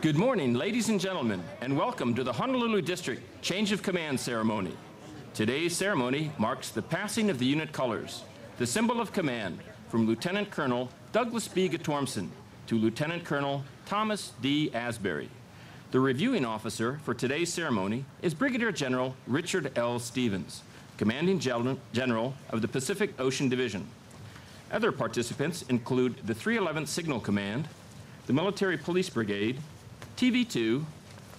Good morning, ladies and gentlemen, and welcome to the Honolulu District Change of Command Ceremony. Today's ceremony marks the passing of the unit colors, the symbol of command, from Lieutenant Colonel Douglas B. Guttormsen to Lieutenant Colonel Thomas D. Asbery. The reviewing officer for today's ceremony is Brigadier General Richard L. Stevens, Commanding General of the Pacific Ocean Division. Other participants include the 311th Signal Command, the Military Police Brigade, TV2,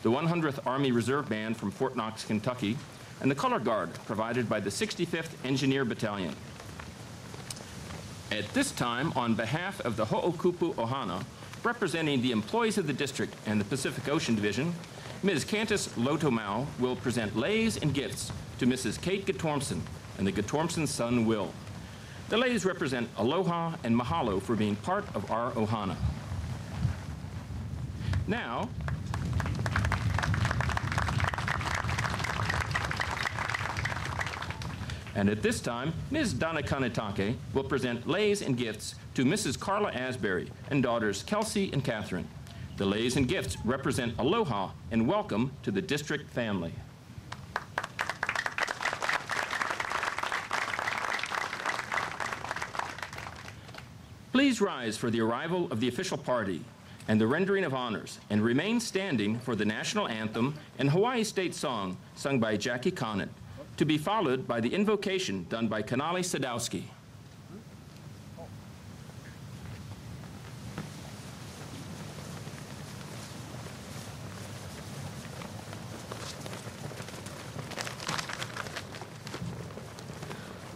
the 100th Army Reserve Band from Fort Knox, Kentucky, and the color guard provided by the 65th Engineer Battalion. At this time, on behalf of the Ho'okupu Ohana, representing the employees of the district and the Pacific Ocean Division, Ms. Candace Lotomau will present leis and gifts to Mrs. Kate Guttormsen and the Guttormsen son, Will. The leis represent aloha and mahalo for being part of our ohana. Now, and at this time, Ms. Donna Kanetake will present leis and gifts to Mrs. Carla Asbery and daughters Kelsey and Catherine. The leis and gifts represent aloha and welcome to the district family. Please rise for the arrival of the official party and the rendering of honors, and remain standing for the national anthem and Hawaii State Song sung by Jackie Conant, to be followed by the invocation done by Kanali Sadowski.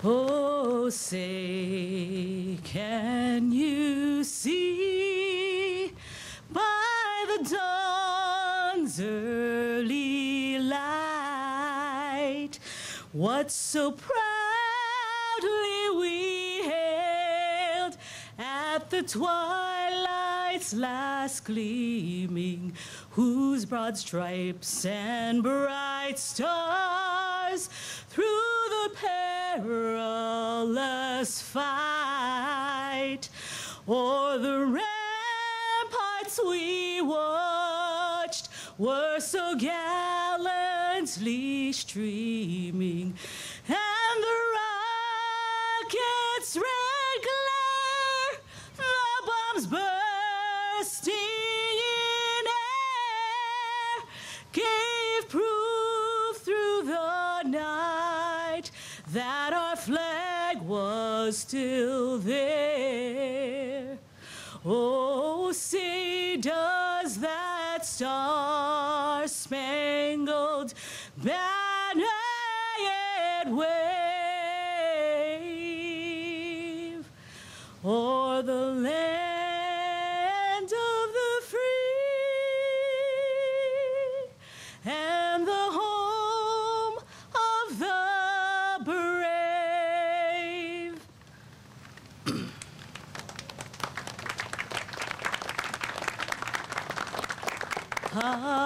Oh, say, can you see by the dawn's early light what so proudly we hailed at the twilight's last gleaming, whose broad stripes and bright stars through the perilous fight o'er the ramparts we watched were so gallantly streaming, and the rocket's red glare, the bombs bursting in air, gave proof through the night that our flag was still there. Oh, say, does that star-spangled banner yet wave o'er the land of the free and the home of the brave?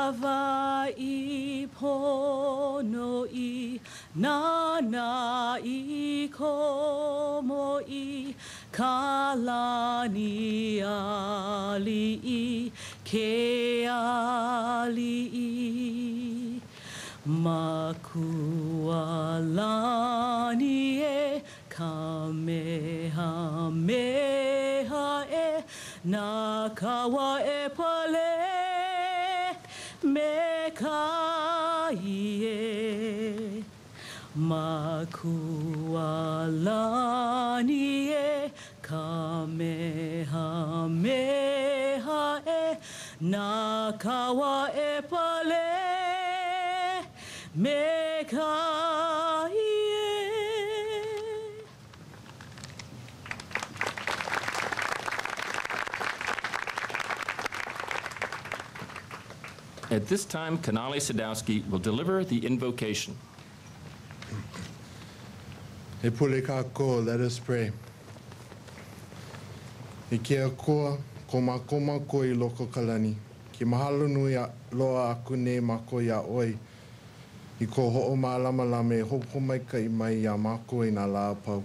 Hawaii pono'i, nana'i komo'i, kalani ali'i, ke ali'i, makualani e, kamehameha e, nakawa e pale, mekaie, makualani e, kamehameha e, nakawa e pale, mekaie. At this time, Kanali Sadowski will deliver the invocation. E pule kako, let us pray. E kia koa, ko makoma ko I loko kalani. Ki mahalo nui loa aku ne mako ia oi. I ko ho'o maalama lame hopo mai ka I mai ia mako I nā la pau.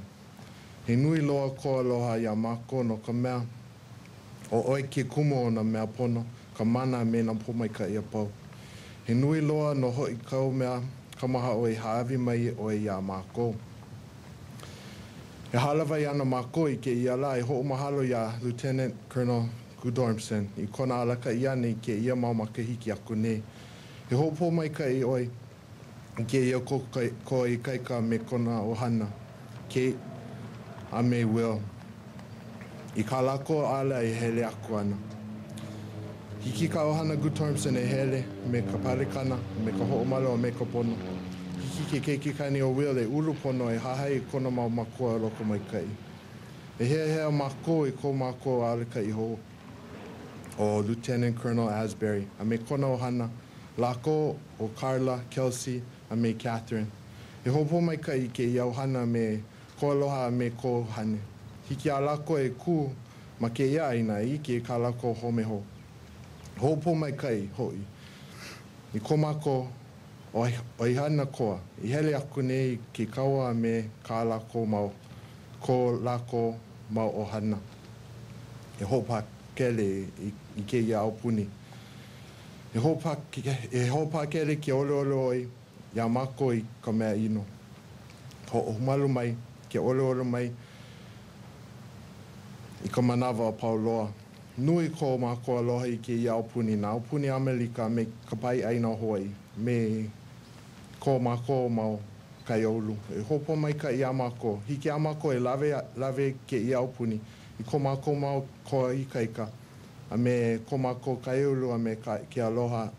E nui loa ko aloha ia mako no ka mea. O oi ki kumo o na mea pono. ka mana me na pōmaikaʻi a pau. He nui loa no hoʻi kau mea ka maha o i haawi mai o ia mākou. E halawai ana mākou i ke ia la e hoʻomahalo ia Lieutenant Colonel Guttormsen i kona alaka i ane i ke ia mau makahiki aku nei. E hoʻopōmaikaʻi oi i ke ia ko i kaika me kona ohana, Kate a me Will. I ka lako ala e hele aku ana. Hiki ka ohana Guttormsen e hele me ka parekana, me ka hoʻomalo me ka pono. Hiki ke keikikani o Will e ulu pono e hahai kona mau makua loko maikai. E hea mako i ko mako alika i ho o Lieutenant Colonel Asbery. A me kona ohana lako o Carla, Kelsey, a me Catherine. E hopo maikai ke ia ohana me ko aloha a me ko hane. Hiki a lako e ku ma ke ia aina i ke ka lako homeho. Hopo maikai hoi. I ko mako o i hana koa. I hele aku nei ke kaua me ka lako mau. Ko lako mau o hana. E hopa kele i ke ia aupuni. E hopa kele ke ole oi ia mako i ka mea ino. Ho umalu mai, ke ole mai i ka manawa o Pauloa. Nui ko mako aloha i ke ia aupuni na aupuni Amerika me ka pai aina Hawaii. Me ko mako mau Kaiolu. E hopo mai ka ia mako. Hiki a mako e lave ke ia aupuni. I ko mako mau ko i kaika. A me ko mako Kaiolu a me ke aloha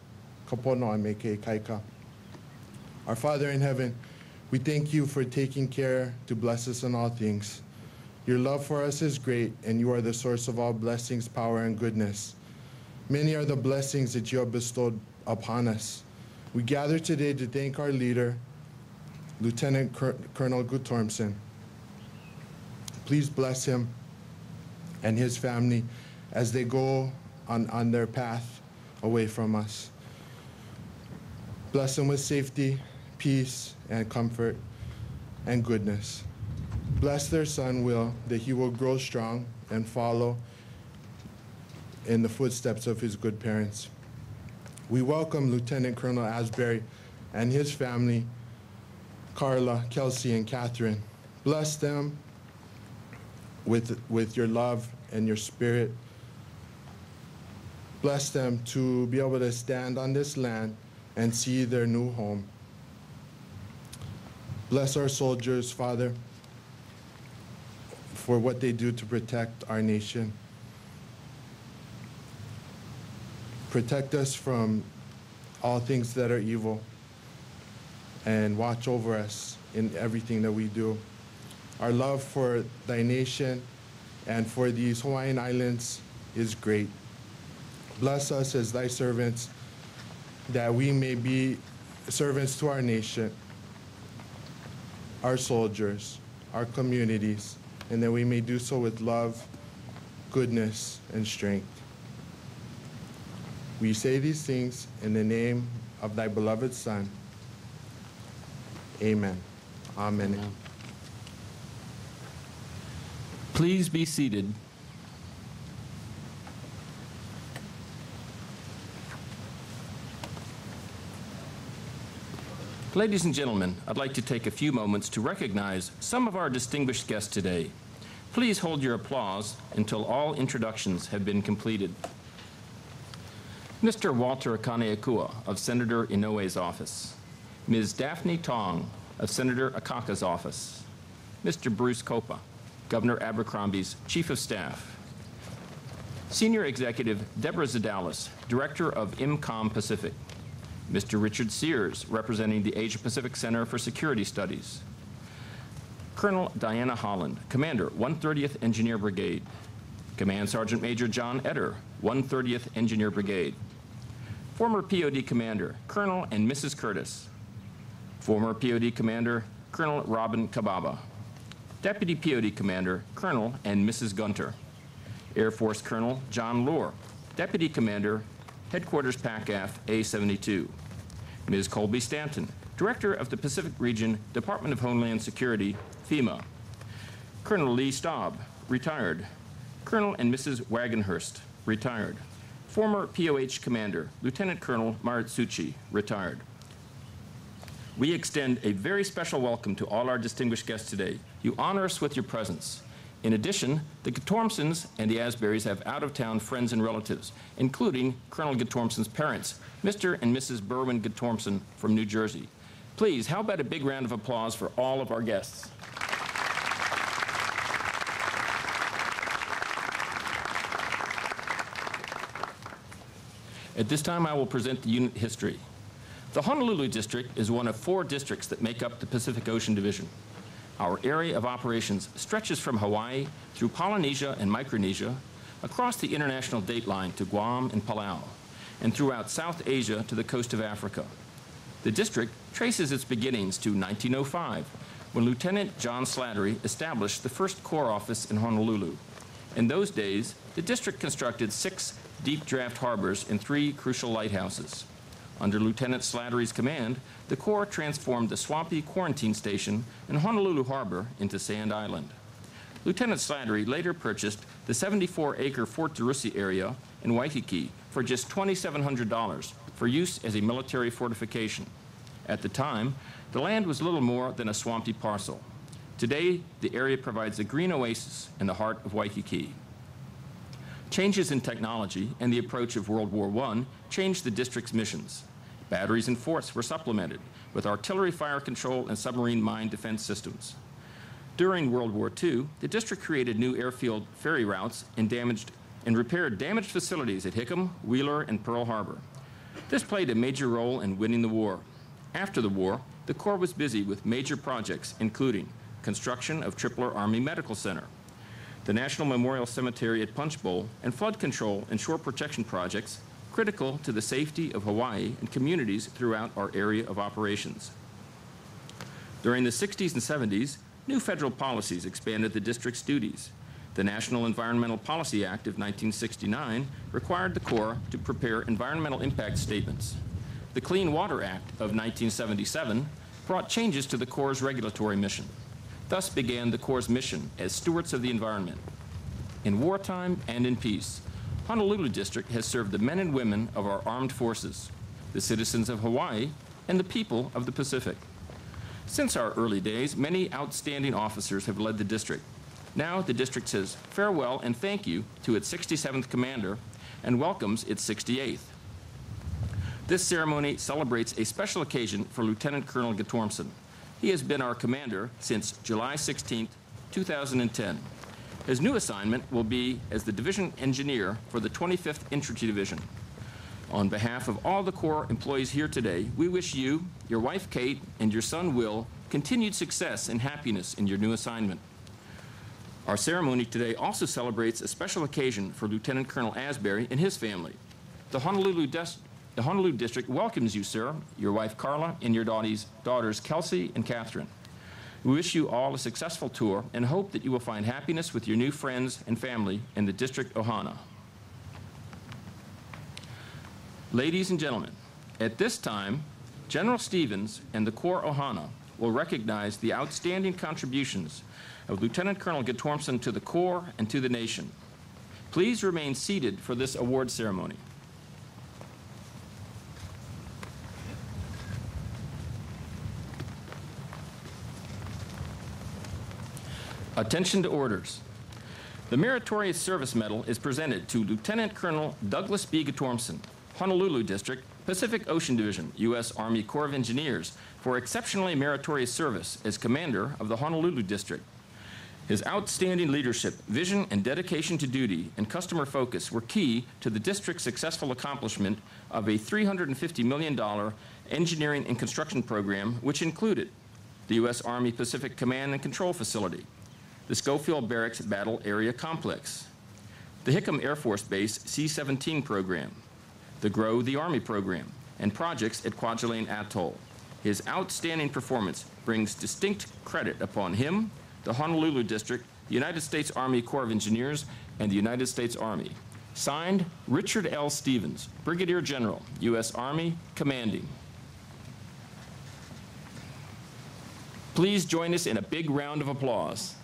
kapono a me ke kaika. Our Father in heaven, we thank you for taking care to bless us in all things. Your love for us is great, and you are the source of all blessings, power, and goodness. Many are the blessings that you have bestowed upon us. We gather today to thank our leader, Lieutenant Colonel Guttormsen. Please bless him and his family as they go on their path away from us. Bless them with safety, peace, and comfort, and goodness. Bless their son, Will, that he will grow strong and follow in the footsteps of his good parents. We welcome Lieutenant Colonel Asbery and his family, Carla, Kelsey, and Catherine. Bless them with your love and your spirit. Bless them to be able to stand on this land and see their new home. Bless our soldiers, Father, for what they do to protect our nation. Protect us from all things that are evil and watch over us in everything that we do. Our love for thy nation and for these Hawaiian Islands is great. Bless us as thy servants, that we may be servants to our nation, our soldiers, our communities, and that we may do so with love, goodness, and strength. We say these things in the name of thy beloved Son. Amen. Amen. Amen. Please be seated. Ladies and gentlemen, I'd like to take a few moments to recognize some of our distinguished guests today. Please hold your applause until all introductions have been completed. Mr. Walter Kaneakua of Senator Inoue's office. Ms. Daphne Tong of Senator Akaka's office. Mr. Bruce Copa, Governor Abercrombie's Chief of Staff. Senior Executive Deborah Zadalis, Director of IMCOM Pacific. Mr. Richard Sears, representing the Asia Pacific Center for Security Studies. Colonel Diana Holland, Commander, 130th Engineer Brigade. Command Sergeant Major John Etter, 130th Engineer Brigade. Former POD Commander, Colonel and Mrs. Curtis. Former POD Commander, Colonel Robin Kababa. Deputy POD Commander, Colonel and Mrs. Gunter. Air Force Colonel John Lohr, Deputy Commander, Headquarters PACAF A-72. Ms. Colby Stanton, Director of the Pacific Region, Department of Homeland Security, FEMA. Colonel Lee Staub, retired. Colonel and Mrs. Wagenhurst, retired. former POH Commander, Lieutenant Colonel Maritsuchi, retired. We extend a very special welcome to all our distinguished guests today. You honor us with your presence. In addition, the Guttormsens and the Asberys have out-of-town friends and relatives, including Colonel Guttormsen's parents, Mr. and Mrs. Berwin Guttormsen from New Jersey. Please, how about a big round of applause for all of our guests? At this time, I will present the unit history. The Honolulu District is one of 4 districts that make up the Pacific Ocean Division. Our area of operations stretches from Hawaii through Polynesia and Micronesia, across the international date line to Guam and Palau, and throughout South Asia to the coast of Africa. The district traces its beginnings to 1905, when Lieutenant John Slattery established the first Corps office in Honolulu. In those days, the district constructed 6 deep draft harbors and 3 crucial lighthouses. Under Lieutenant Slattery's command, the Corps transformed the swampy quarantine station in Honolulu Harbor into Sand Island. Lieutenant Slattery later purchased the 74-acre Fort DeRussy area in Waikiki for just $2,700 for use as a military fortification. At the time, the land was little more than a swampy parcel. Today, the area provides a green oasis in the heart of Waikiki. Changes in technology and the approach of World War I changed the district's missions. Batteries and forts were supplemented with artillery fire control and submarine mine defense systems. During World War II, the district created new airfield ferry routes and repaired damaged facilities at Hickam, Wheeler, and Pearl Harbor. This played a major role in winning the war. After the war, the Corps was busy with major projects, including construction of Tripler Army Medical Center, the National Memorial Cemetery at Punch Bowl, and flood control and shore protection projects critical to the safety of Hawaii and communities throughout our area of operations. During the 60s and 70s, new federal policies expanded the district's duties. The National Environmental Policy Act of 1969 required the Corps to prepare environmental impact statements. The Clean Water Act of 1977 brought changes to the Corps' regulatory mission. Thus began the Corps' mission as stewards of the environment. In wartime and in peace, Honolulu District has served the men and women of our armed forces, the citizens of Hawaii, and the people of the Pacific. Since our early days, many outstanding officers have led the district. Now the district says farewell and thank you to its 67th commander and welcomes its 68th. This ceremony celebrates a special occasion for Lieutenant Colonel Guttormsen. He has been our commander since July 16, 2010. His new assignment will be as the division engineer for the 25th Infantry Division. On behalf of all the Corps employees here today, we wish you, your wife Kate, and your son Will continued success and happiness in your new assignment. Our ceremony today also celebrates a special occasion for Lieutenant Colonel Asbery and his family. The Honolulu District welcomes you, sir, your wife Carla, and your daughters Kelsey and Catherine. We wish you all a successful tour and hope that you will find happiness with your new friends and family in the District Ohana. Ladies and gentlemen, at this time, General Stevens and the Corps Ohana will recognize the outstanding contributions of Lieutenant Colonel Guttormsen to the Corps and to the nation. Please remain seated for this award ceremony. Attention to orders. The Meritorious Service Medal is presented to Lieutenant Colonel Douglas B. Guttormsen, Honolulu District, Pacific Ocean Division, U.S. Army Corps of Engineers, for exceptionally meritorious service as commander of the Honolulu District. His outstanding leadership, vision, and dedication to duty and customer focus were key to the district's successful accomplishment of a $350 million engineering and construction program, which included the U.S. Army Pacific Command and Control Facility, the Schofield Barracks Battle Area Complex, the Hickam Air Force Base C-17 program, the Grow the Army program, and projects at Kwajalein Atoll. His outstanding performance brings distinct credit upon him, the Honolulu District, the United States Army Corps of Engineers, and the United States Army. Signed, Richard L. Stevens, Brigadier General, U.S. Army, commanding. Please join us in a big round of applause.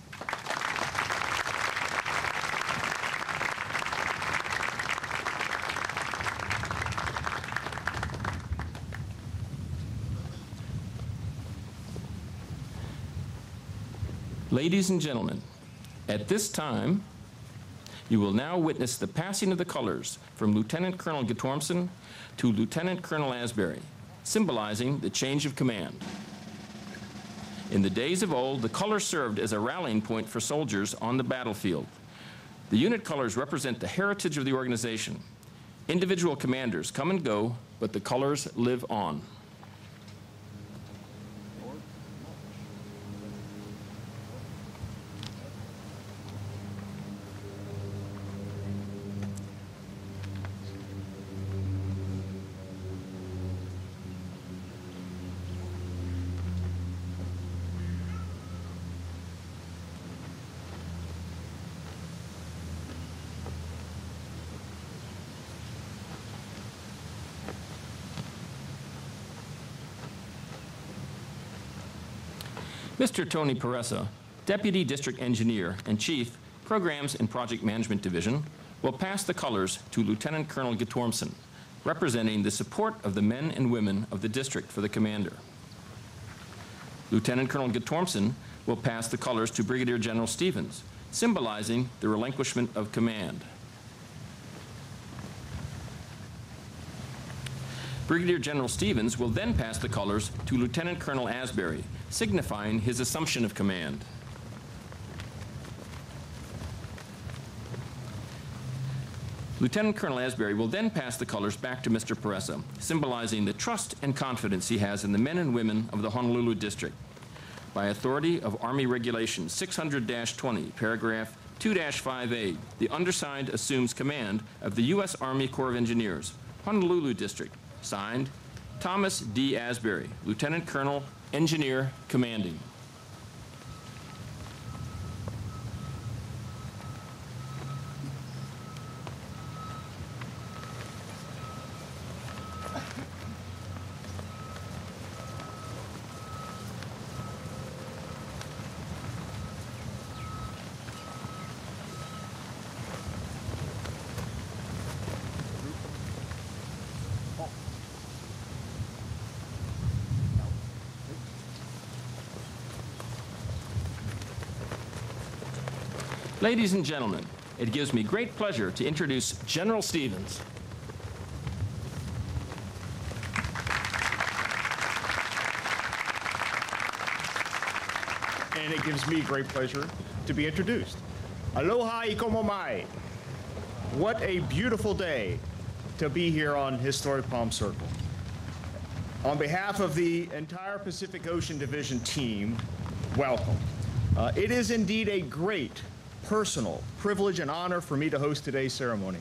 Ladies and gentlemen, at this time, you will now witness the passing of the colors from Lieutenant Colonel Guttormsen to Lieutenant Colonel Asbery, symbolizing the change of command. In the days of old, the colors served as a rallying point for soldiers on the battlefield. The unit colors represent the heritage of the organization. Individual commanders come and go, but the colors live on. Mr. Tony Peressa, Deputy District Engineer and Chief, Programs and Project Management Division, will pass the colors to Lieutenant Colonel Guttormsen, representing the support of the men and women of the district for the commander. Lieutenant Colonel Guttormsen will pass the colors to Brigadier General Stevens, symbolizing the relinquishment of command. Brigadier General Stevens will then pass the colors to Lieutenant Colonel Asbery, signifying his assumption of command. Lieutenant Colonel Asbery will then pass the colors back to Mr. Peressa, symbolizing the trust and confidence he has in the men and women of the Honolulu District. By authority of Army Regulation 600-20, paragraph 2-5A, the undersigned assumes command of the U.S. Army Corps of Engineers, Honolulu District. Signed, Thomas D. Asbery, Lieutenant Colonel, Engineer, Commanding. Ladies and gentlemen, it gives me great pleasure to introduce General Stevens. And it gives me great pleasure to be introduced. Aloha I komo mai. What a beautiful day to be here on historic Palm Circle. On behalf of the entire Pacific Ocean Division team, welcome. It is indeed a great personal privilege and honor for me to host today's ceremony.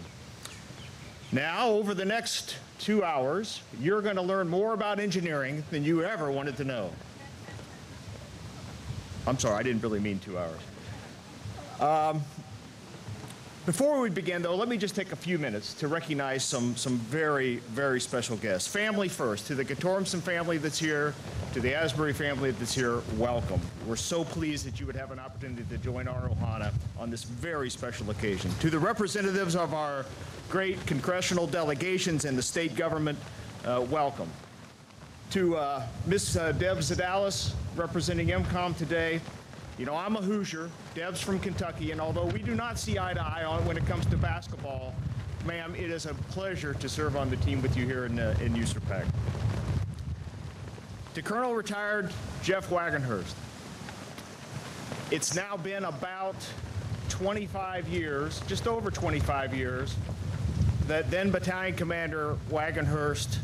Now, over the next 2 hours, you're going to learn more about engineering than you ever wanted to know. I'm sorry, I didn't really mean 2 hours. Before we begin, though, let me just take a few minutes to recognize some very, very special guests. Family first, to the Guttormsen family that's here, to the Asbery family that's here, welcome. We're so pleased that you would have an opportunity to join our ohana on this very special occasion. To the representatives of our great congressional delegations and the state government, welcome. To Ms. Deb Zadalis, representing MCOM today. You know, I'm a Hoosier, Deb's from Kentucky, and although we do not see eye to eye on when it comes to basketball, ma'am, it is a pleasure to serve on the team with you here in USERPAC. To Colonel Retired Jeff Wagenhurst, it's now been about 25 years, just over 25 years, that then Battalion Commander Wagenhurst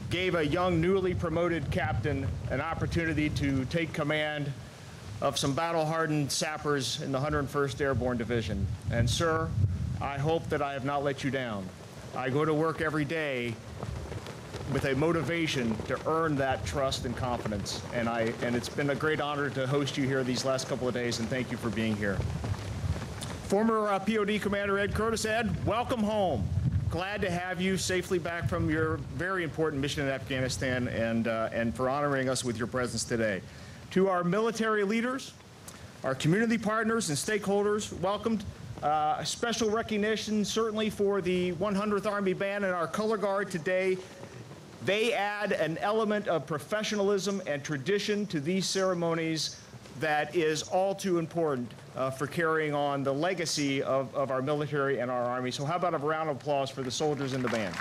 gave a young, newly promoted captain an opportunity to take command of some battle-hardened sappers in the 101st Airborne Division. And sir, I hope that I have not let you down. I go to work every day with a motivation to earn that trust and confidence. And it's been a great honor to host you here these last couple of days, and thank you for being here. Former POD Commander Ed Curtis. Ed, welcome home. Glad to have you safely back from your very important mission in Afghanistan, and for honoring us with your presence today. To our military leaders, our community partners and stakeholders, welcomed. A special recognition certainly for the 100th Army Band and our color guard today. They add an element of professionalism and tradition to these ceremonies that is all too important for carrying on the legacy of our military and our Army. So how about a round of applause for the soldiers in the band?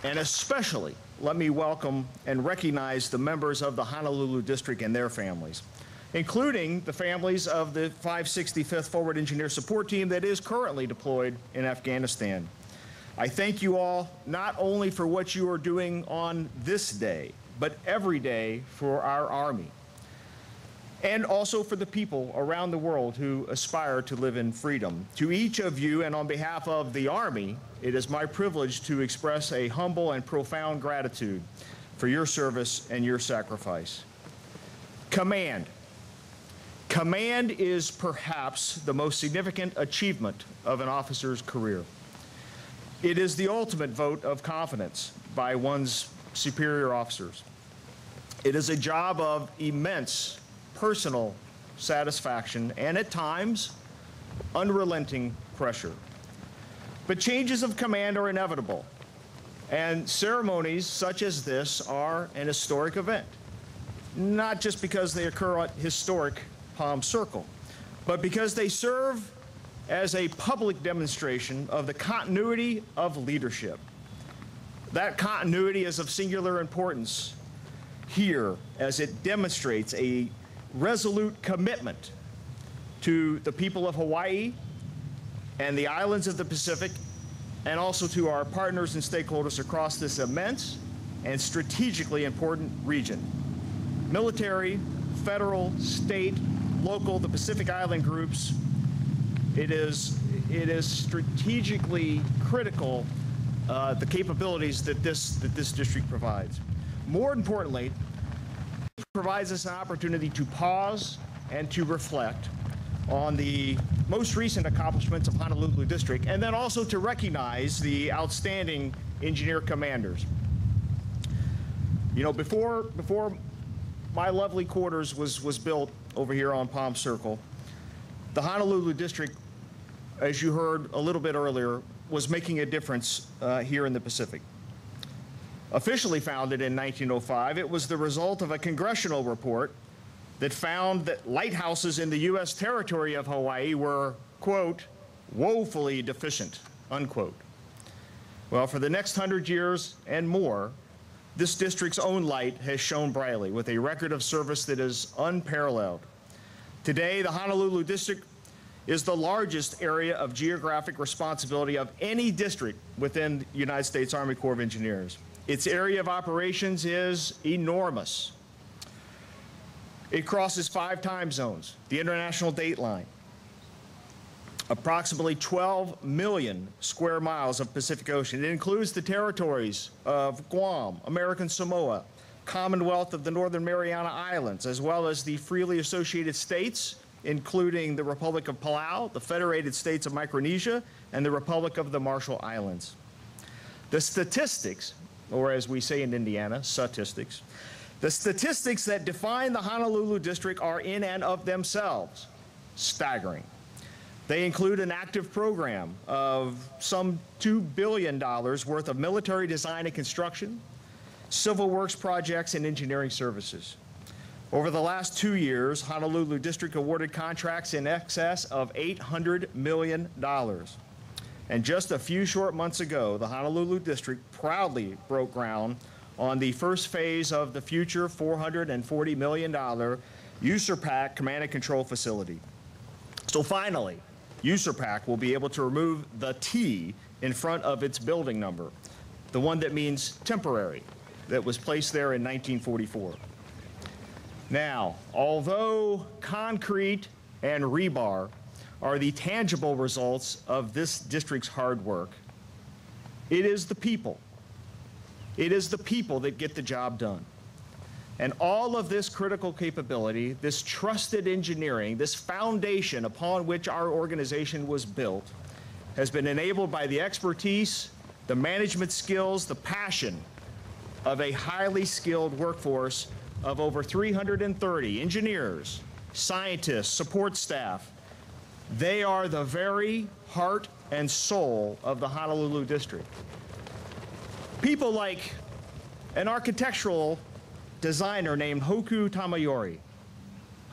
And especially, let me welcome and recognize the members of the Honolulu District and their families, including the families of the 565th Forward Engineer Support Team that is currently deployed in Afghanistan. I thank you all not only for what you are doing on this day, but every day for our Army, and also for the people around the world who aspire to live in freedom. To each of you, and on behalf of the Army, it is my privilege to express a humble and profound gratitude for your service and your sacrifice. Command. Command is perhaps the most significant achievement of an officer's career. It is the ultimate vote of confidence by one's superior officers. It is a job of immense personal satisfaction and, at times, unrelenting pressure. But changes of command are inevitable, and ceremonies such as this are an historic event, not just because they occur at historic Palm Circle, but because they serve as a public demonstration of the continuity of leadership. That continuity is of singular importance here, as it demonstrates a resolute commitment to the people of Hawaii and the islands of the Pacific, and also to our partners and stakeholders across this immense and strategically important region. Military, federal, state, local, the Pacific Island groups, it is strategically critical, the capabilities that this district provides. More importantly, it provides us an opportunity to pause and to reflect on the most recent accomplishments of Honolulu District, and then also to recognize the outstanding engineer commanders. You know, before my lovely quarters was built over here on Palm Circle, the Honolulu District, as you heard a little bit earlier, was making a difference here in the Pacific. Officially founded in 1905, it was the result of a congressional report that found that lighthouses in the U.S. territory of Hawaii were, quote, woefully deficient, unquote. Well, for the next 100 years and more, this district's own light has shone brightly with a record of service that is unparalleled. Today, the Honolulu District is the largest area of geographic responsibility of any district within the United States Army Corps of Engineers. Its area of operations is enormous. It crosses 5 time zones, the international date line, approximately 12 million square miles of Pacific Ocean. It includes the territories of Guam, American Samoa, Commonwealth of the Northern Mariana Islands, as well as the freely associated states, including the Republic of Palau, the Federated States of Micronesia, and the Republic of the Marshall Islands. The statistics, or as we say in Indiana, statistics, the statistics that define the Honolulu District are in and of themselves staggering. They include an active program of some $2 billion worth of military design and construction, civil works projects, and engineering services. Over the last 2 years, Honolulu District awarded contracts in excess of $800 million. And just a few short months ago, the Honolulu District proudly broke ground on the first phase of the future $440 million USERPAC Command and Control Facility. So finally, USERPAC will be able to remove the T in front of its building number, the one that means temporary, that was placed there in 1944. Now, although concrete and rebar are the tangible results of this district's hard work, it is the people. It is the people that get the job done. And all of this critical capability, this trusted engineering, this foundation upon which our organization was built, has been enabled by the expertise, the management skills, the passion of a highly skilled workforce of over 330 engineers, scientists, support staff. They are the very heart and soul of the Honolulu District. People like an architectural designer named Hoku Tamayori.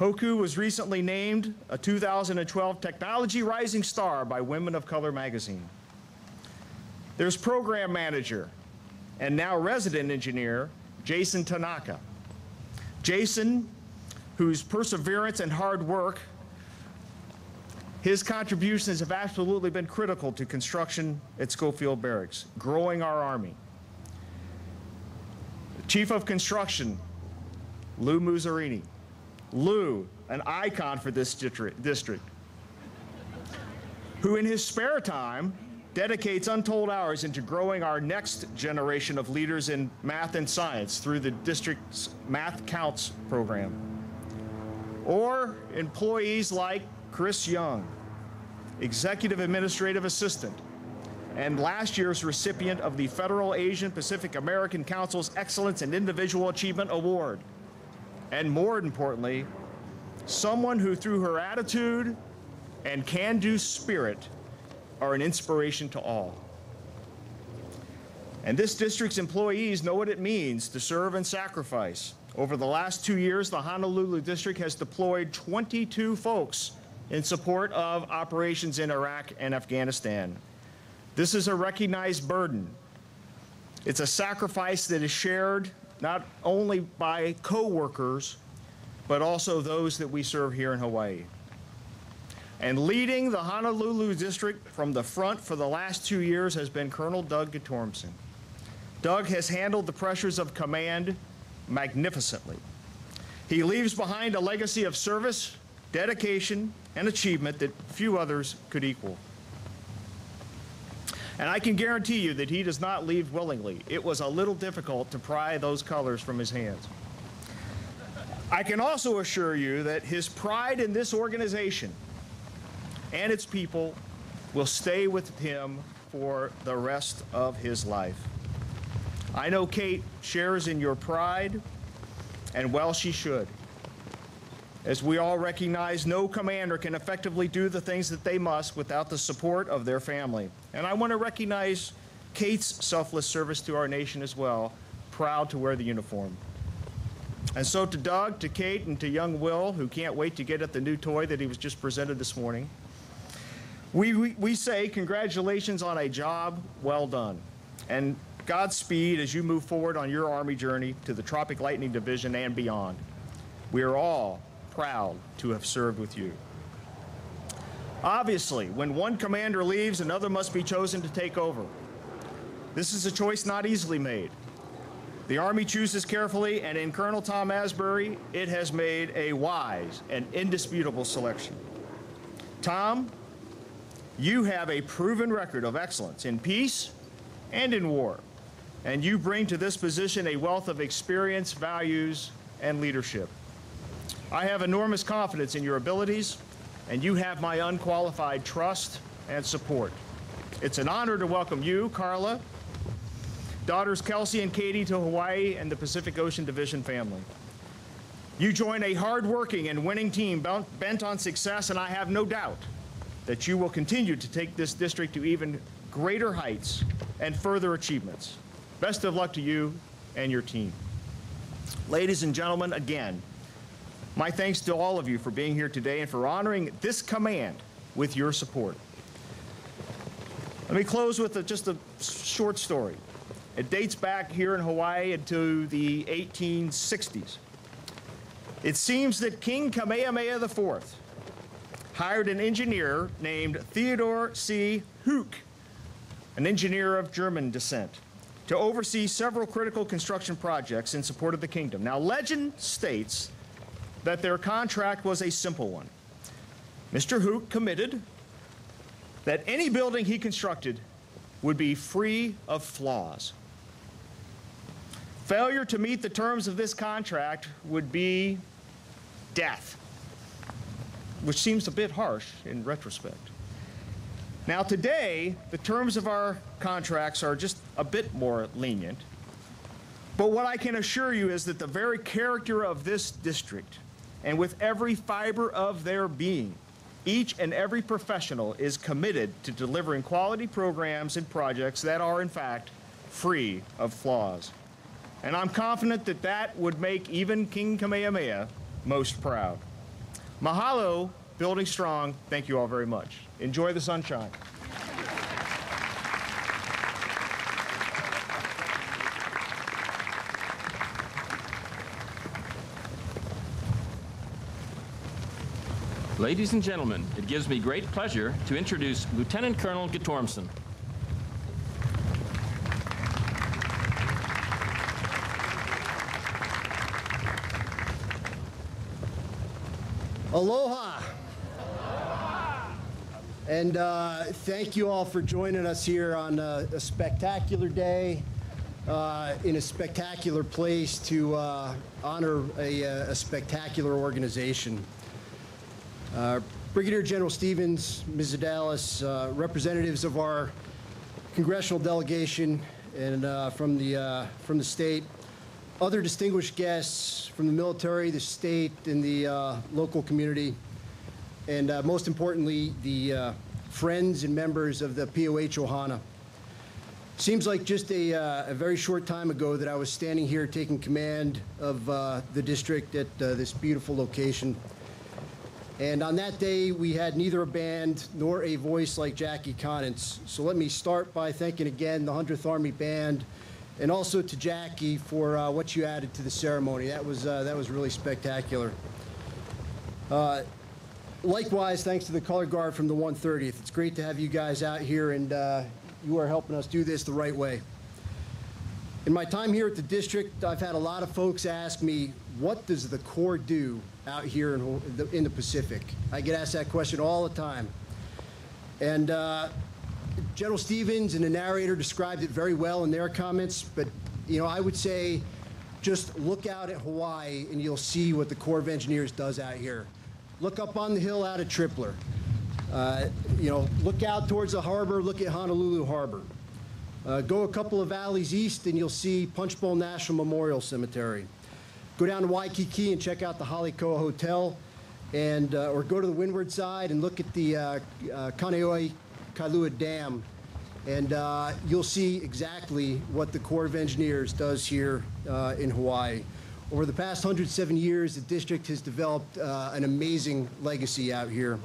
Hoku was recently named a 2012 Technology Rising Star by Women of Color magazine. There's program manager and now resident engineer, Jason Tanaka. Jason, whose perseverance and hard work, his contributions have absolutely been critical to construction at Schofield Barracks, growing our Army. Chief of Construction, Lou Muzzarini. Lou, an icon for this district, who in his spare time dedicates untold hours into growing our next generation of leaders in math and science through the district's Math Counts program. Or employees like Chris Young, Executive Administrative Assistant, and last year's recipient of the Federal Asian Pacific American Council's Excellence in Individual Achievement Award. And more importantly, someone who through her attitude and can-do spirit are an inspiration to all. And this district's employees know what it means to serve and sacrifice. Over the last 2 years, the Honolulu district has deployed 22 folks in support of operations in Iraq and Afghanistan. This is a recognized burden. It's a sacrifice that is shared not only by co-workers, but also those that we serve here in Hawaii. And leading the Honolulu district from the front for the last 2 years has been Colonel Doug Guttormsen. Doug has handled the pressures of command magnificently. He leaves behind a legacy of service, dedication, and achievement that few others could equal. And I can guarantee you that he does not leave willingly. It was a little difficult to pry those colors from his hands. I can also assure you that his pride in this organization and its people will stay with him for the rest of his life. I know Kate shares in your pride, and well she should. As we all recognize, no commander can effectively do the things that they must without the support of their family. And I want to recognize Kate's selfless service to our nation as well, proud to wear the uniform. And so to Doug, to Kate, and to young Will, who can't wait to get at the new toy that he was just presented this morning, we say congratulations on a job well done. And Godspeed as you move forward on your Army journey to the Tropic Lightning Division and beyond. We are all proud to have served with you. Obviously, when one commander leaves, another must be chosen to take over. This is a choice not easily made. The Army chooses carefully, and in Colonel Tom Asbery, it has made a wise and indisputable selection. Tom, you have a proven record of excellence in peace and in war, and you bring to this position a wealth of experience, values, and leadership. I have enormous confidence in your abilities, and you have my unqualified trust and support. It's an honor to welcome you, Carla, daughters Kelsey and Katie to Hawaii and the Pacific Ocean Division family. You join a hard-working and winning team bent on success, and I have no doubt that you will continue to take this district to even greater heights and further achievements. Best of luck to you and your team. Ladies and gentlemen, again, my thanks to all of you for being here today and for honoring this command with your support. Let me close with just a short story. It dates back here in Hawaii into the 1860s. It seems that King Kamehameha IV hired an engineer named Theodore C. Hooke, an engineer of German descent, to oversee several critical construction projects in support of the kingdom. Now, legend states that their contract was a simple one. Mr. Hooke committed that any building he constructed would be free of flaws. Failure to meet the terms of this contract would be death, which seems a bit harsh in retrospect. Now today, the terms of our contracts are just a bit more lenient, but what I can assure you is that the very character of this district, and with every fiber of their being, each and every professional is committed to delivering quality programs and projects that are, in fact, free of flaws. And I'm confident that that would make even King Kamehameha most proud. Mahalo, building strong. Thank you all very much. Enjoy the sunshine. Ladies and gentlemen, it gives me great pleasure to introduce Lieutenant Colonel Guttormsen. Aloha. And thank you all for joining us here on a spectacular day in a spectacular place to honor a spectacular organization. Brigadier General Stevens, Ms. Adalis, representatives of our congressional delegation and from the state, other distinguished guests from the military, the state, and the local community, and most importantly, the friends and members of the POH Ohana. Seems like just a very short time ago that I was standing here taking command of the district at this beautiful location. And on that day, we had neither a band nor a voice like Jackie Connens. So let me start by thanking again the 100th Army Band, and also to Jackie for what you added to the ceremony. That was really spectacular. Likewise, thanks to the color guard from the 130th. It's great to have you guys out here, and you are helping us do this the right way. In my time here at the district, I've had a lot of folks ask me, what does the Corps do out here in the Pacific? I get asked that question all the time. And General Stevens and the narrator described it very well in their comments, but I would say just look out at Hawaii and you'll see what the Corps of Engineers does out here. Look up on the hill out at Tripler. Look out towards the harbor, look at Honolulu Harbor. Go a couple of valleys east and you'll see Punchbowl National Memorial Cemetery. Go down to Waikiki and check out the Halikoa Hotel, and or go to the windward side and look at the Kaneohe Kailua Dam, and you'll see exactly what the Corps of Engineers does here in Hawaii. Over the past 107 years, the district has developed an amazing legacy out here.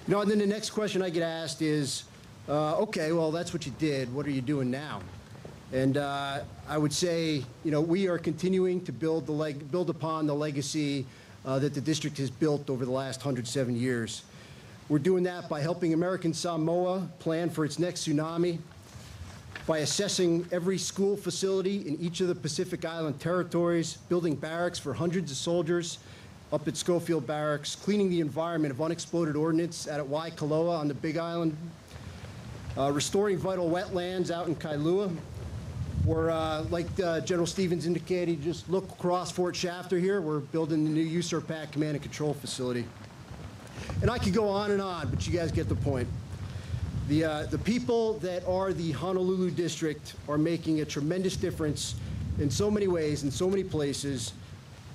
And then the next question I get asked is, okay, well, that's what you did. What are you doing now? And I would say, we are continuing to build upon the legacy that the district has built over the last 107 years. We're doing that by helping American Samoa plan for its next tsunami, by assessing every school facility in each of the Pacific Island territories, building barracks for hundreds of soldiers up at Schofield Barracks, cleaning the environment of unexploded ordnance out at Waikoloa on the Big Island, restoring vital wetlands out in Kailua. We're, like General Stevens indicated, just look across Fort Shafter here. We're building the new USARPAC Command and Control Facility. And I could go on, but you guys get the point. The people that are the Honolulu district are making a tremendous difference in so many ways, in so many places,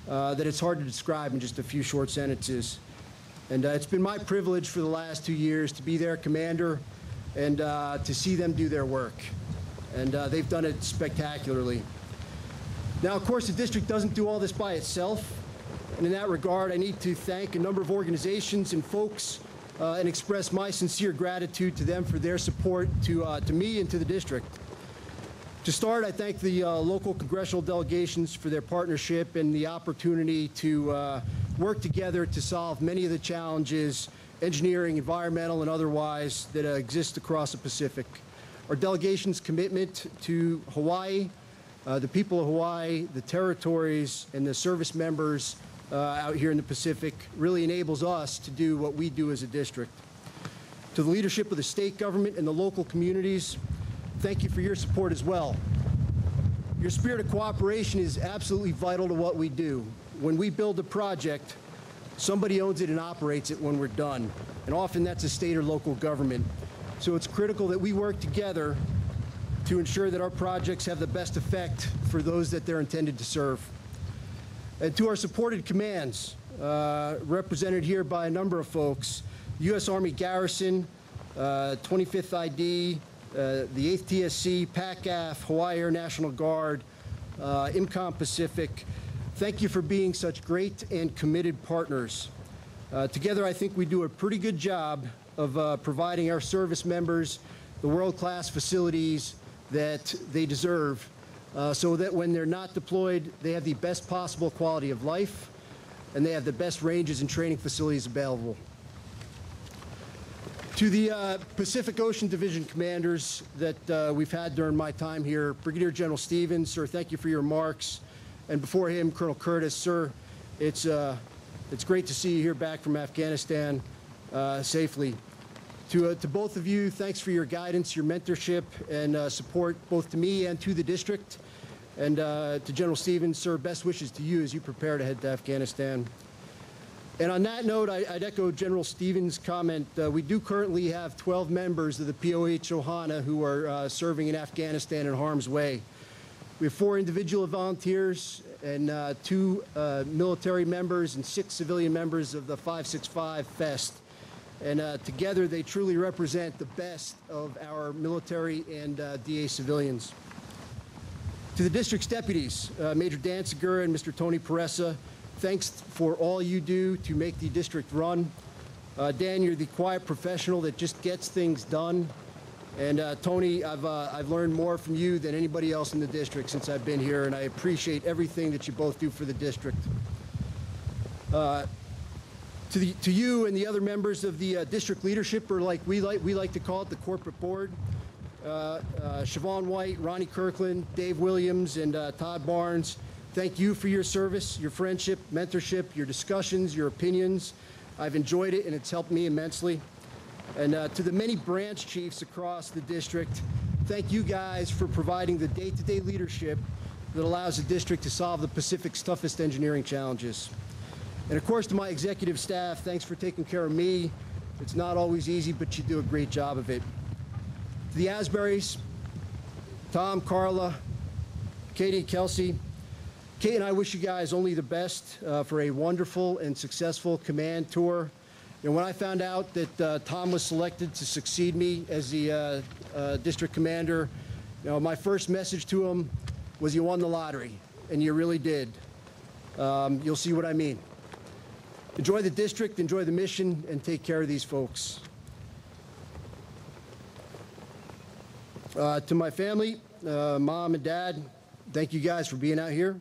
that it's hard to describe in just a few short sentences. And it's been my privilege for the last 2 years to be their commander and to see them do their work. And they've done it spectacularly. Now, of course, the district doesn't do all this by itself. And in that regard, I need to thank a number of organizations and folks and express my sincere gratitude to them for their support to me and to the district. To start, I thank the local congressional delegations for their partnership and the opportunity to work together to solve many of the challenges, engineering, environmental, and otherwise, that exist across the Pacific. Our delegation's commitment to Hawaii, the people of Hawaii, the territories, and the service members out here in the Pacific really enables us to do what we do as a district. To the leadership of the state government and the local communities, thank you for your support as well. Your spirit of cooperation is absolutely vital to what we do. When we build a project, somebody owns it and operates it when we're done. And often that's a state or local government. So it's critical that we work together to ensure that our projects have the best effect for those that they're intended to serve. And to our supported commands, represented here by a number of folks, U.S. Army Garrison, 25th ID, the 8th TSC, PACAF, Hawaii Air National Guard, IMCOM Pacific, thank you for being such great and committed partners. Together, I think we do a pretty good job of providing our service members the world-class facilities that they deserve, so that when they're not deployed, they have the best possible quality of life, and they have the best ranges and training facilities available. To the Pacific Ocean Division commanders that we've had during my time here, Brigadier General Stevens, sir, thank you for your remarks. And before him, Colonel Curtis, sir, it's great to see you here back from Afghanistan safely. To both of you, thanks for your guidance, your mentorship, and support both to me and to the district. And to General Stevens, sir, best wishes to you as you prepare to head to Afghanistan. And on that note, I'd echo General Stevens' comment. We do currently have 12 members of the POH Ohana who are serving in Afghanistan in harm's way. We have 4 individual volunteers and 2 military members and 6 civilian members of the 565 FEST. And together they truly represent the best of our military and DA civilians. To the district's deputies, Major Danziger and Mr. Tony Peressa, thanks for all you do to make the district run. Dan, you're the quiet professional that just gets things done. And Tony, I've learned more from you than anybody else in the district since I've been here, and I appreciate everything that you both do for the district. To you and the other members of the district leadership, or like we like to call it, the corporate board, Siobhan White, Ronnie Kirkland, Dave Williams, and Todd Barnes, thank you for your service, your friendship, mentorship, your discussions, your opinions. I've enjoyed it, and it's helped me immensely. And to the many branch chiefs across the district, thank you guys for providing the day-to-day leadership that allows the district to solve the Pacific's toughest engineering challenges. And of course, to my executive staff, thanks for taking care of me. It's not always easy, but you do a great job of it. To the Asberys, Tom, Carla, Katie, Kelsey, Kate and I wish you guys only the best for a wonderful and successful command tour. And when I found out that Tom was selected to succeed me as the district commander, my first message to him was, you won the lottery, and you really did. You'll see what I mean. Enjoy the district, enjoy the mission, and take care of these folks. To my family, Mom and Dad, thank you guys for being out here.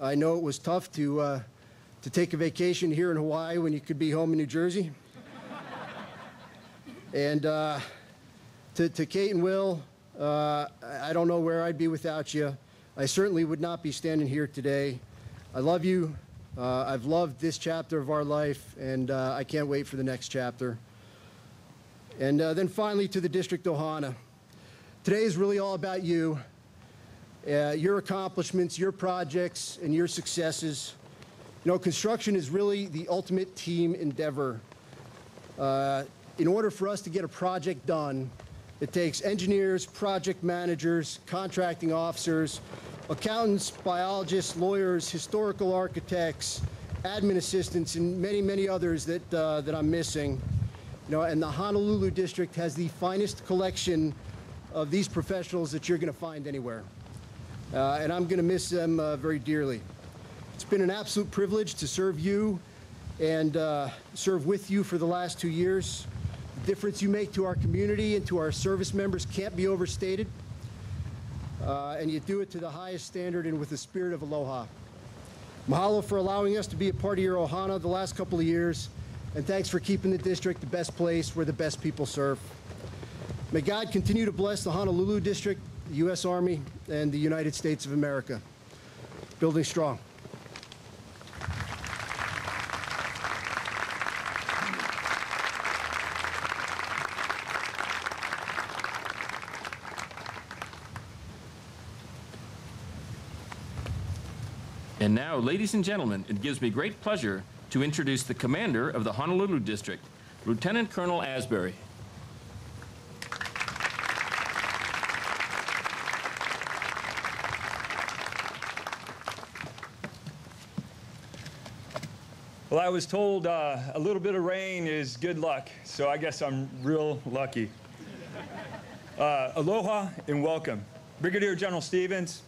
I know it was tough to take a vacation here in Hawaii when you could be home in New Jersey. And to Kate and Will, I don't know where I'd be without you. I certainly would not be standing here today. I love you. I've loved this chapter of our life, and I can't wait for the next chapter. And then finally to the District Ohana. Today is really all about you, your accomplishments, your projects, and your successes. Construction is really the ultimate team endeavor. In order for us to get a project done, it takes engineers, project managers, contracting officers, accountants, biologists, lawyers, historical architects, admin assistants, and many, many others that I'm missing. And the Honolulu district has the finest collection of these professionals that you're going to find anywhere. And I'm going to miss them very dearly. It's been an absolute privilege to serve you and serve with you for the last 2 years. The difference you make to our community and to our service members can't be overstated. And you do it to the highest standard and with the spirit of aloha. Mahalo for allowing us to be a part of your Ohana the last couple of years, and thanks for keeping the district the best place where the best people serve. May God continue to bless the Honolulu district, the U.S. Army, and the United States of America. Building strong. And now, ladies and gentlemen, it gives me great pleasure to introduce the commander of the Honolulu District, Lieutenant Colonel Asbery. Well, I was told a little bit of rain is good luck, so I guess I'm real lucky. Aloha and welcome. Brigadier General Stevens,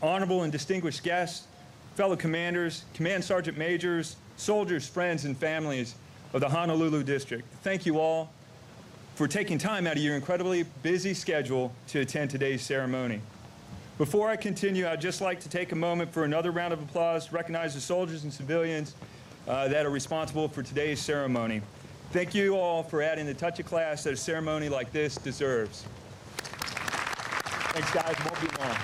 honorable and distinguished guests, fellow commanders, command sergeant majors, soldiers, friends, and families of the Honolulu District. Thank you all for taking time out of your incredibly busy schedule to attend today's ceremony. Before I continue, I'd just like to take a moment for another round of applause to recognize the soldiers and civilians that are responsible for today's ceremony. Thank you all for adding the touch of class that a ceremony like this deserves. Thanks, guys. Won't be long.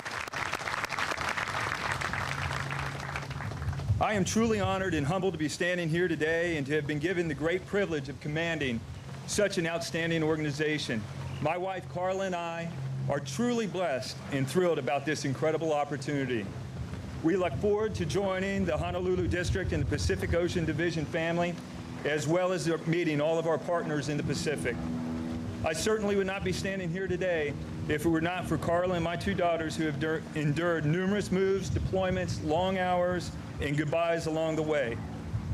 I am truly honored and humbled to be standing here today and to have been given the great privilege of commanding such an outstanding organization. My wife, Carla, and I are truly blessed and thrilled about this incredible opportunity. We look forward to joining the Honolulu District and the Pacific Ocean Division family, as well as meeting all of our partners in the Pacific. I certainly would not be standing here today if it were not for Carla and my two daughters who have endured numerous moves, deployments, long hours, and goodbyes along the way.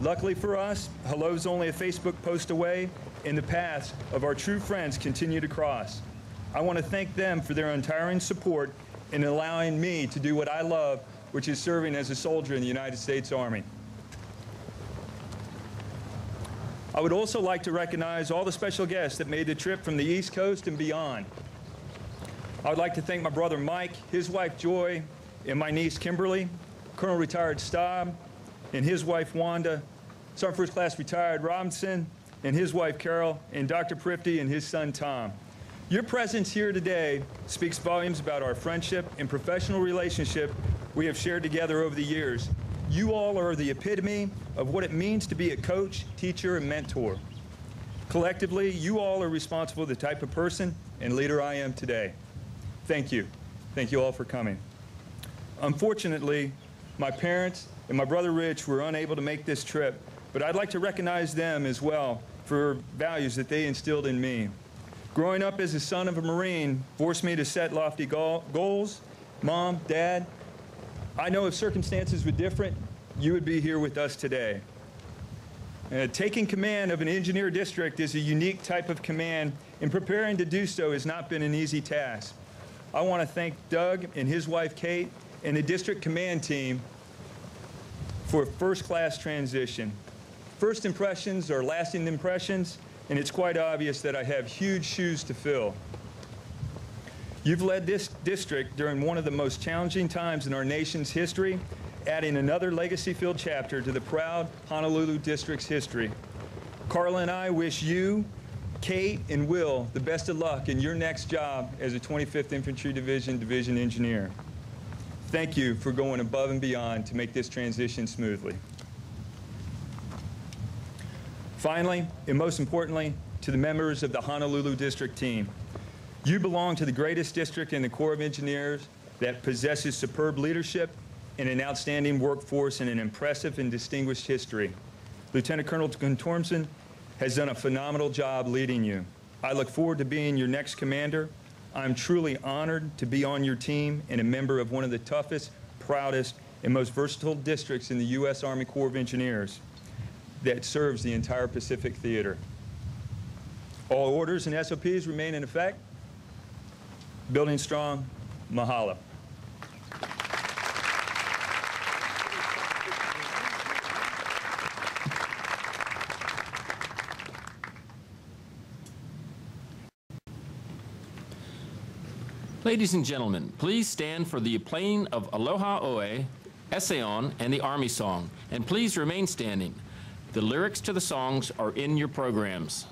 Luckily for us, hello's only a Facebook post away, and the paths of our true friends continue to cross. I want to thank them for their untiring support in allowing me to do what I love, which is serving as a soldier in the United States Army. I would also like to recognize all the special guests that made the trip from the East Coast and beyond. I would like to thank my brother Mike, his wife Joy, and my niece Kimberly, Colonel Retired Staub, and his wife Wanda, Sergeant First Class Retired Robinson, and his wife Carol, and Dr. Prifty and his son Tom. Your presence here today speaks volumes about our friendship and professional relationship we have shared together over the years. You all are the epitome of what it means to be a coach, teacher, and mentor. Collectively, you all are responsible for the type of person and leader I am today. Thank you. Thank you all for coming. Unfortunately, my parents and my brother Rich were unable to make this trip, but I'd like to recognize them as well for values that they instilled in me. Growing up as the son of a Marine forced me to set lofty goals. Mom, Dad, I know if circumstances were different, you would be here with us today. Taking command of an engineer district is a unique type of command, and preparing to do so has not been an easy task. I want to thank Doug and his wife Kate and the district command team for a first-class transition. First impressions are lasting impressions, and it's quite obvious that I have huge shoes to fill. You've led this district during one of the most challenging times in our nation's history, adding another legacy-filled chapter to the proud Honolulu District's history. Carla and I wish you, Kate, and Will the best of luck in your next job as a 25th Infantry Division engineer. Thank you for going above and beyond to make this transition smoothly. Finally, and most importantly, to the members of the Honolulu District team. You belong to the greatest district in the Corps of Engineers that possesses superb leadership and an outstanding workforce and an impressive and distinguished history. Lieutenant Colonel Guttormsen has done a phenomenal job leading you. I look forward to being your next commander. I'm truly honored to be on your team and a member of one of the toughest, proudest, and most versatile districts in the U.S. Army Corps of Engineers that serves the entire Pacific Theater. All orders and SOPs remain in effect. Building strong, mahalo. Ladies and gentlemen, please stand for the playing of Aloha Oe, Eseon, and the Army Song, and please remain standing. The lyrics to the songs are in your programs.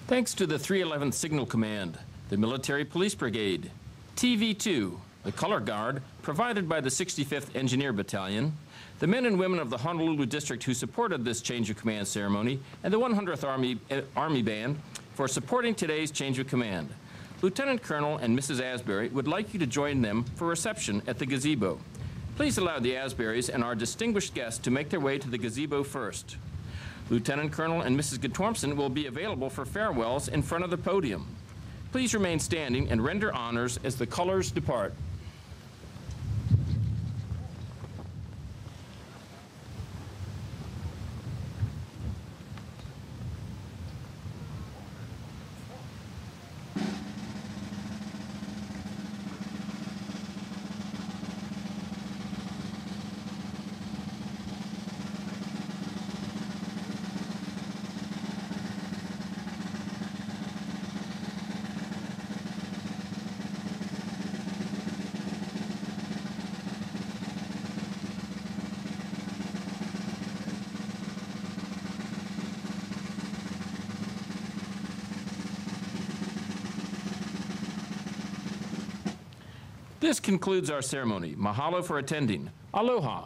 Thanks to the 311th Signal Command, the Military Police Brigade, TV2, the Color Guard provided by the 65th Engineer Battalion, the men and women of the Honolulu District who supported this change of command ceremony, and the 100th Army Band for supporting today's change of command. Lieutenant Colonel and Mrs. Asbery would like you to join them for reception at the gazebo. Please allow the Asberys and our distinguished guests to make their way to the gazebo first. Lieutenant Colonel and Mrs. Guttormsen will be available for farewells in front of the podium. Please remain standing and render honors as the colors depart. This concludes our ceremony. Mahalo for attending. Aloha.